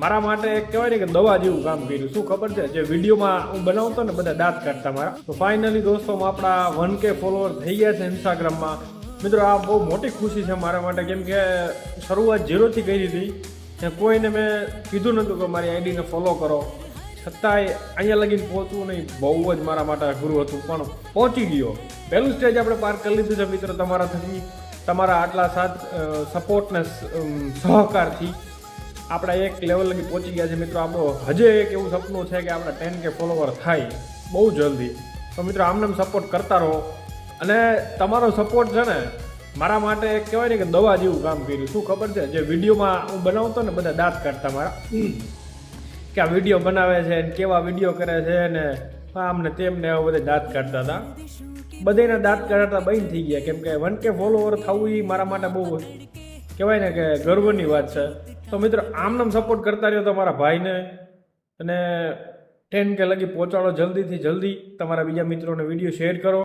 મારા માટે એક કહેવાય ને કે દવા જેવું કામ કર્યું. શું ખબર છે, જે વિડીયોમાં હું બનાવતો ને બધા દાંત કાઢતા મારા, તો ફાઇનલી દોસ્તો આપણા 1K ફોલોવર થઈ ગયા છે ઇન્સ્ટાગ્રામમાં. મિત્રો આ બહુ મોટી ખુશી છે મારા માટે, કેમ કે શરૂઆત 0 થી કરી હતી ને કોઈને મેં કીધું નહોતું કે મારી આઈડીને ફોલો કરો, છતાંય અહીંયા લગીને પહોંચવું નહીં બહુ જ મારા માટે અઘરું હતું, પણ પહોંચી ગયો. પહેલું સ્ટેજ આપણે પાર કરી લીધું છે મિત્રો, તમારા થકી, તમારા આટલા સાથ સપોર્ટ ને સહકારથી આપણે એક લેવલ લગી પહોંચી ગયા છે મિત્રો. આપણું હજે એક એવું સપનું છે કે આપણે 10K ફોલોવર થાય બહુ જલ્દી. તો મિત્રો આમને સપોર્ટ કરતા રહો, અને તમારો સપોર્ટ છે ને મારા માટે એક કહેવાય ને કે દવા જેવું કામ કર્યું. શું ખબર છે, જે વિડીયોમાં હું બનાવતો ને બધા દાંત કાઢતા મારા, કે આ વિડીયો બનાવે છે ને કેવા વિડીયો કરે છે ને આમને તેમને એવા બધા દાંત કાઢતા હતા. બધાના દાંત કાઢતા બંધ થઈ ગયા, કેમ કે 1K ફોલોવર થવું એ મારા માટે બહુ કહેવાય ને કે ગર્વની વાત છે. તો મિત્રો આમનામ સપોર્ટ કરતા રહ્યો તમારા ભાઈને, અને 10K લગી પહોંચાડો જલ્દીથી જલ્દી. તમારા બીજા મિત્રોને વિડીયો શેર કરો.